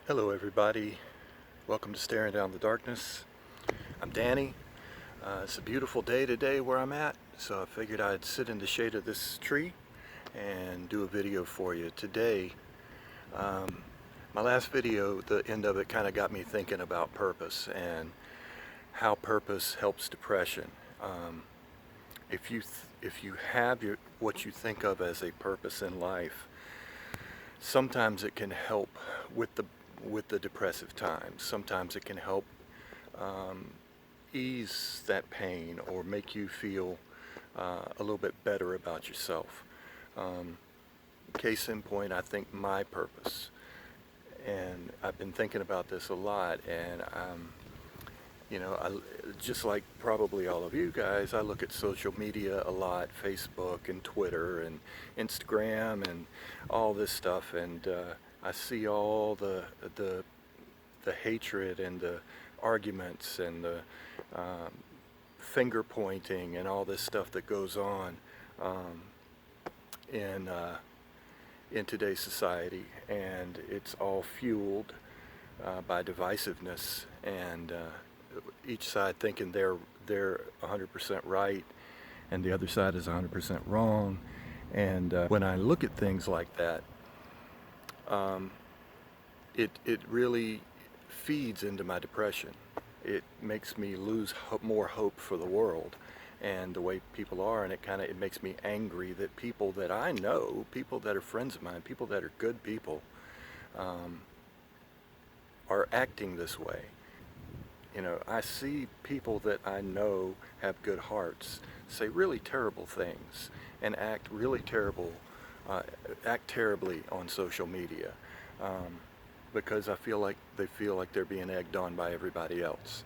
Hello everybody, welcome to Staring Down the Darkness. I'm Danny. It's a beautiful day today where I'm at, so I figured I'd sit in the shade of this tree and do a video for you today. My last video, the end of it kind of got me thinking about purpose and how purpose helps depression. If you have what you think of as a purpose in life, sometimes it can help with the depressive times. Sometimes it can help ease that pain or make you feel a little bit better about yourself. Case in point, I think my purpose, and I've been thinking about this a lot, and I just like probably all of you guys, I look at social media a lot, Facebook and Twitter and Instagram and all this stuff, and I see all the hatred and the arguments and the finger pointing and all this stuff that goes on in today's society, and it's all fueled by divisiveness and each side thinking they're 100% right and the other side is 100% wrong. And when I look at things like that, it really feeds into my depression. It makes me lose more hope for the world and the way people are, and it makes me angry that people that I know, people that are friends of mine, people that are good people, are acting this way. I see people that I know have good hearts say really terrible things and act terribly on social media, because they feel like they're being egged on by everybody else.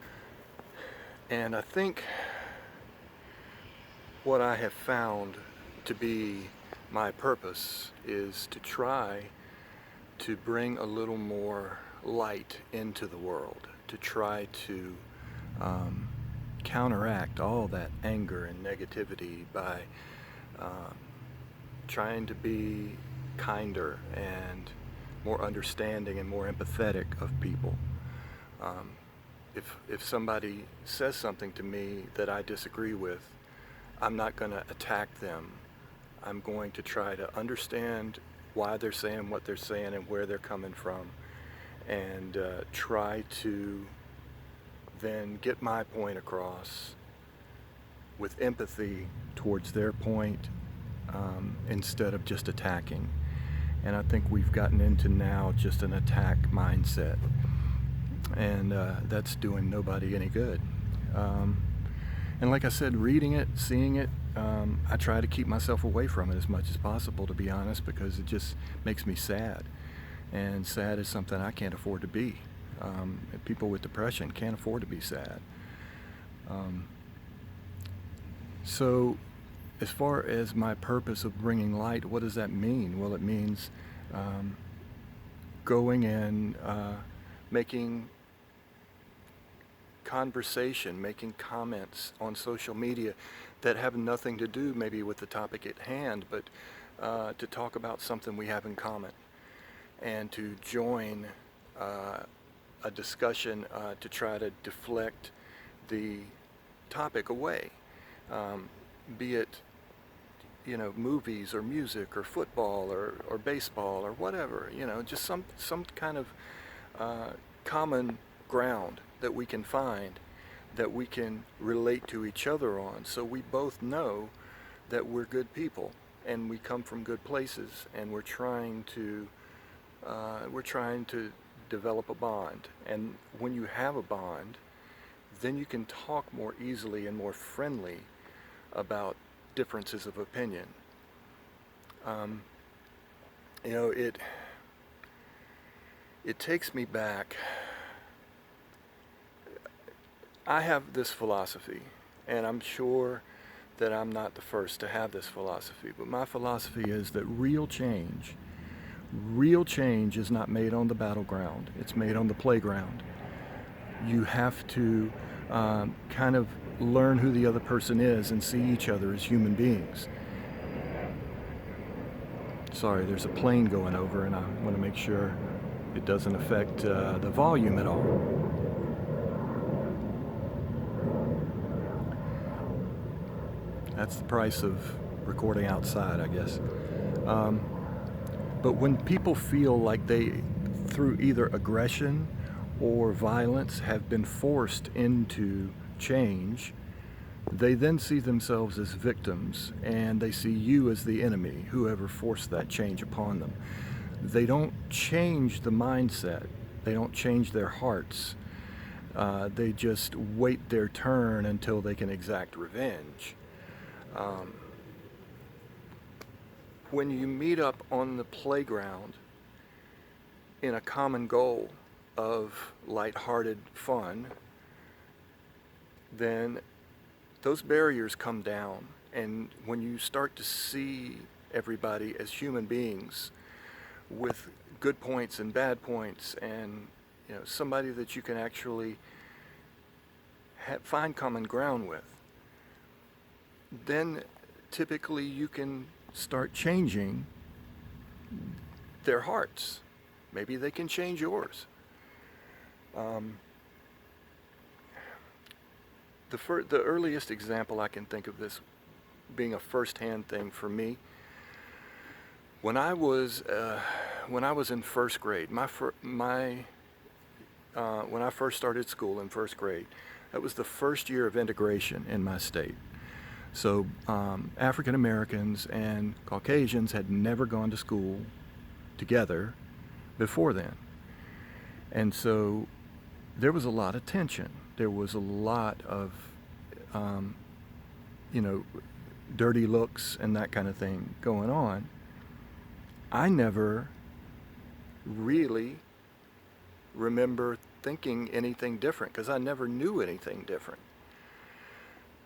And I think what I have found to be my purpose is to try to bring a little more light into the world, to try to counteract all that anger and negativity by trying to be kinder and more understanding and more empathetic of people. If somebody says something to me that I disagree with, I'm not going to attack them. I'm going to try to understand why they're saying what they're saying and where they're coming from, and try to then get my point across with empathy towards their point, instead of just attacking. And I think we've gotten into now just an attack mindset, and that's doing nobody any good. And like I said, reading it, seeing it, I try to keep myself away from it as much as possible, to be honest, because it just makes me sad. And sad is something I can't afford to be. People with depression can't afford to be sad. So as far as my purpose of bringing light, what does that mean? Well, it means going and making conversation, making comments on social media that have nothing to do maybe with the topic at hand, but to talk about something we have in common, and to join a discussion to try to deflect the topic away, be it movies or music or football or baseball or whatever, just some kind of common ground that we can find, that we can relate to each other on, so we both know that we're good people and we come from good places, and we're trying to develop a bond. And when you have a bond, then you can talk more easily and more friendly about differences of opinion. It takes me back. I have this philosophy, and I'm sure that I'm not the first to have this philosophy, but my philosophy is that real change is not made on the battleground, it's made on the playground. You have to kind of learn who the other person is and see each other as human beings. Sorry, there's a plane going over, and I want to make sure It doesn't affect the volume at all. That's the price of recording outside, I guess. But when people feel like they, through either aggression or violence, have been forced into change, they then see themselves as victims, and they see you as the enemy, whoever forced that change upon them. They don't change the mindset. They don't change their hearts. They just wait their turn until they can exact revenge. When you meet up on the playground in a common goal of lighthearted fun, then those barriers come down, and when you start to see everybody as human beings with good points and bad points, and somebody that you can actually find common ground with, then typically you can start changing their hearts. Maybe they can change yours. The earliest example I can think of this being a first-hand thing for me, when I was in first grade, when I first started school in first grade, that was the first year of integration in my state. So African Americans and Caucasians had never gone to school together before then. And so there was a lot of tension. There was a lot of, dirty looks and that kind of thing going on. I never really remember thinking anything different because I never knew anything different.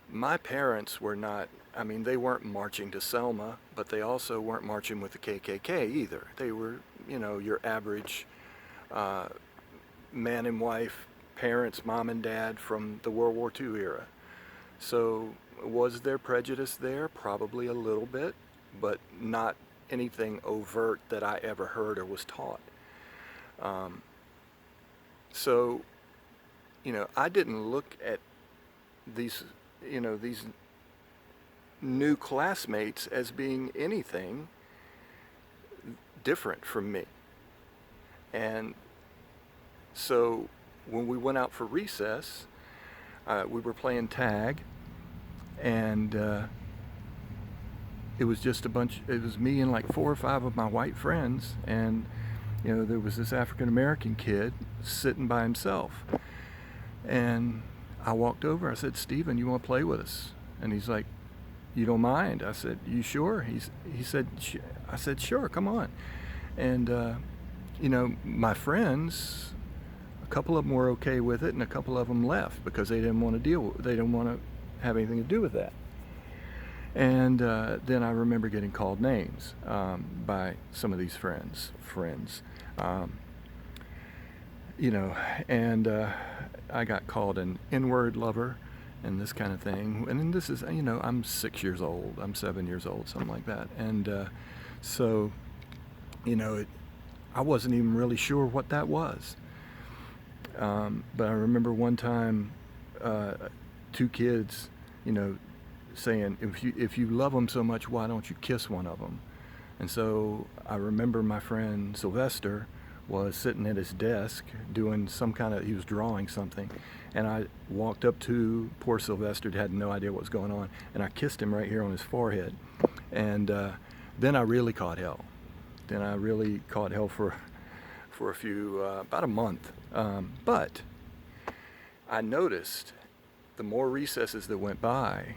My parents were not, they weren't marching to Selma, but they also weren't marching with the KKK either. They were, your average man and wife, parents, mom and dad from the World War II era. So was there prejudice there? Probably a little bit, but not anything overt that I ever heard or was taught. So, I didn't look at these new classmates as being anything different from me. And so when we went out for recess, we were playing tag, and it was me and like 4 or 5 of my white friends, and there was this African American kid sitting by himself. And I walked over, I said, "Stephen, you want to play with us?" And he's like, "You don't mind?" I said, "You sure?" I said, "Sure, come on." And, my friends, a couple of them were okay with it, and a couple of them left because they didn't want to have anything to do with that. And then I remember getting called names by some of these friends. And I got called an N-word lover and this kind of thing. And then this is, I'm 6 years old, I'm 7 years old, something like that. And so, I wasn't even really sure what that was. But I remember one time, 2 kids, saying, if you love them so much, why don't you kiss one of them? And so I remember my friend Sylvester was sitting at his desk doing he was drawing something, and I walked up to poor Sylvester, had no idea what was going on, and I kissed him right here on his forehead. And then I really caught hell. For a few, about a month. But I noticed the more recesses that went by,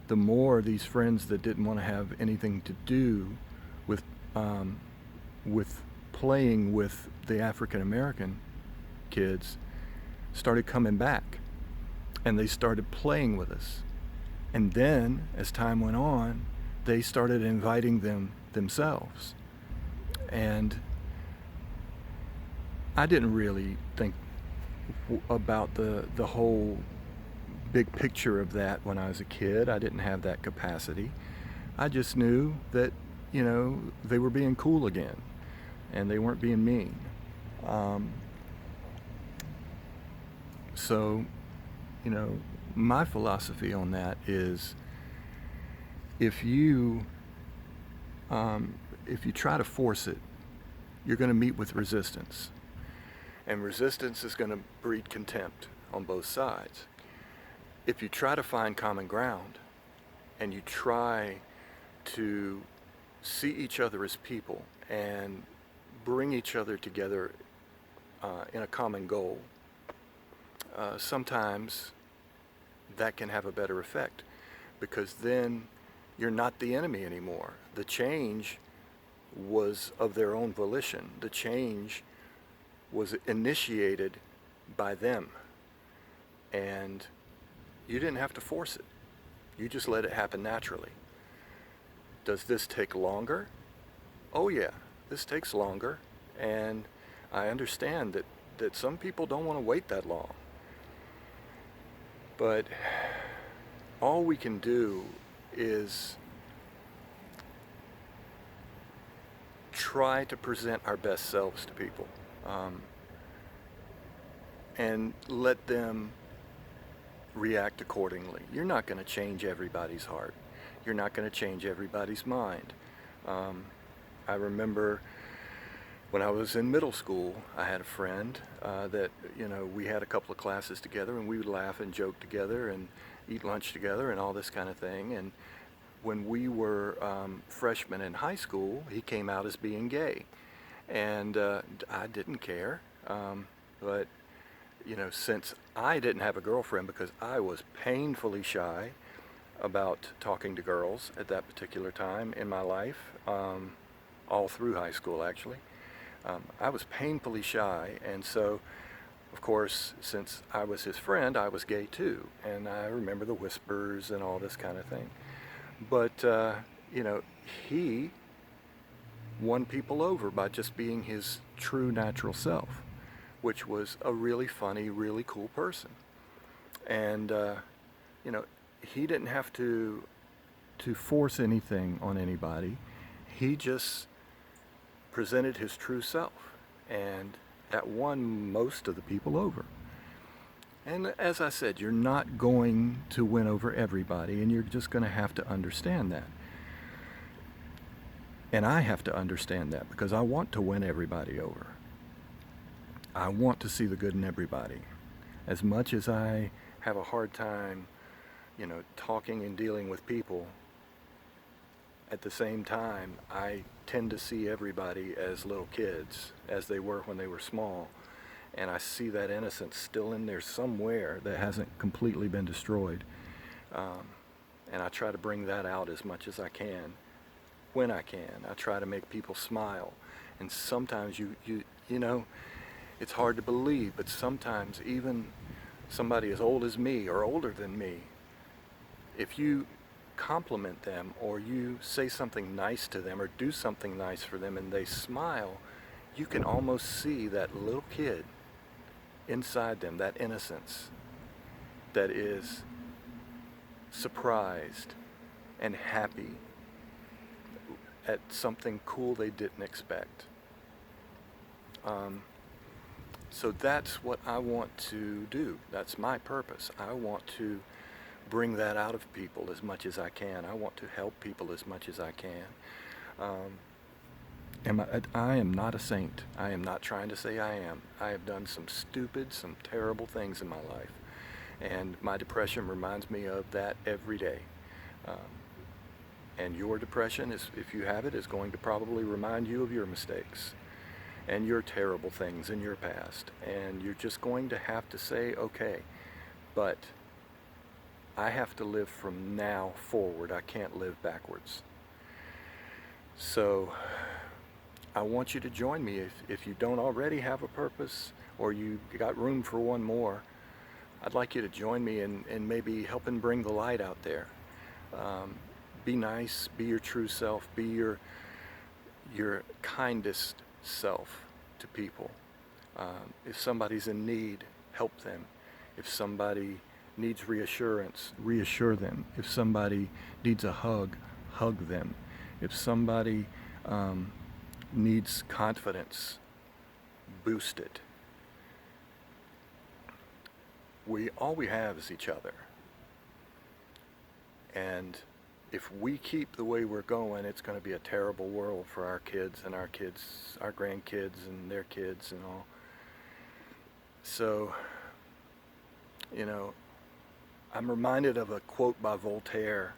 the more these friends that didn't want to have anything to do with playing with the African American kids started coming back, and they started playing with us. And then as time went on, they started inviting them themselves. And I didn't really think about the whole big picture of that when I was a kid. I didn't have that capacity. I just knew that, they were being cool again, and they weren't being mean. Um, so, you know, my philosophy on that is if you um, if you try to force it, you're going to meet with resistance, and resistance is going to breed contempt on both sides. If you try to find common ground and you try to see each other as people and bring each other together in a common goal, sometimes that can have a better effect, because then you're not the enemy anymore. The change was of their own volition. The change was initiated by them, and you didn't have to force it. You just let it happen naturally. Does this take longer? Oh yeah, this takes longer, and I understand that some people don't want to wait that long. But all we can do is try to present our best selves to people, and let them react accordingly. You're not going to change everybody's heart. You're not going to change everybody's mind. I remember when I was in middle school, I had a friend that, we had a couple of classes together, and we would laugh and joke together and eat lunch together and all this kind of thing. And when we were freshmen in high school, he came out as being gay. And I didn't care. But, since I didn't have a girlfriend because I was painfully shy about talking to girls at that particular time in my life, all through high school actually, I was painfully shy, and so, of course, since I was his friend, I was gay too, and I remember the whispers and all this kind of thing. But, he won people over by just being his true natural self, which was a really funny, really cool person. And, he didn't have to force anything on anybody. He just presented his true self, and that won most of the people over. And as I said, you're not going to win over everybody, and you're just going to have to understand that. And I have to understand that because I want to win everybody over. I want to see the good in everybody. As much as I have a hard time, talking and dealing with people, at the same time, I tend to see everybody as little kids, as they were when they were small. And I see that innocence still in there somewhere that hasn't completely been destroyed. And I try to bring that out as much as I can, when I can. I try to make people smile. And sometimes it's hard to believe, but sometimes even somebody as old as me or older than me, if you compliment them or you say something nice to them or do something nice for them and they smile, you can almost see that little kid inside them, that innocence that is surprised and happy at something cool they didn't expect. So that's what I want to do. That's my purpose. I want to bring that out of people as much as I can. I want to help people as much as I can. I am not a saint. I am not trying to say I am. I have done some stupid, some terrible things in my life. And my depression reminds me of that every day. And your depression, if you have it, is going to probably remind you of your mistakes and your terrible things in your past. And you're just going to have to say, okay, but I have to live from now forward. I can't live backwards. So I want you to join me. If you don't already have a purpose or you got room for one more, I'd like you to join me in maybe helping bring the light out there. Be nice, be your true self, be your kindest self to people. If somebody's in need, help them. If somebody needs reassurance, reassure them. If somebody needs a hug, hug them. If somebody needs confidence, boost it. All we have is each other. And if we keep the way we're going, it's going to be a terrible world for our kids and our kids, our grandkids and their kids and all. So, you know, I'm reminded of a quote by Voltaire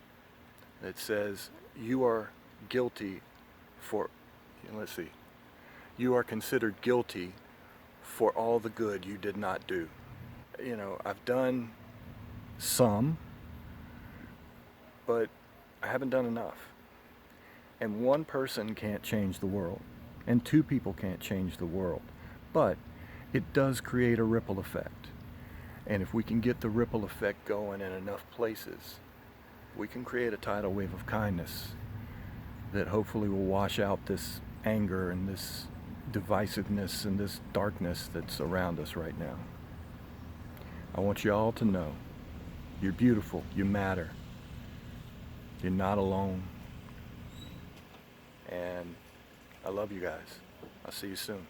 that says, you are guilty for, let's see, you are considered guilty for all the good you did not do. You know, I've done some, but I haven't done enough. And one person can't change the world, and two people can't change the world, but it does create a ripple effect. And if we can get the ripple effect going in enough places, we can create a tidal wave of kindness that hopefully will wash out this anger and this divisiveness and this darkness that's around us right now. I want you all to know you're beautiful, you matter, you're not alone, and I love you guys. I'll see you soon.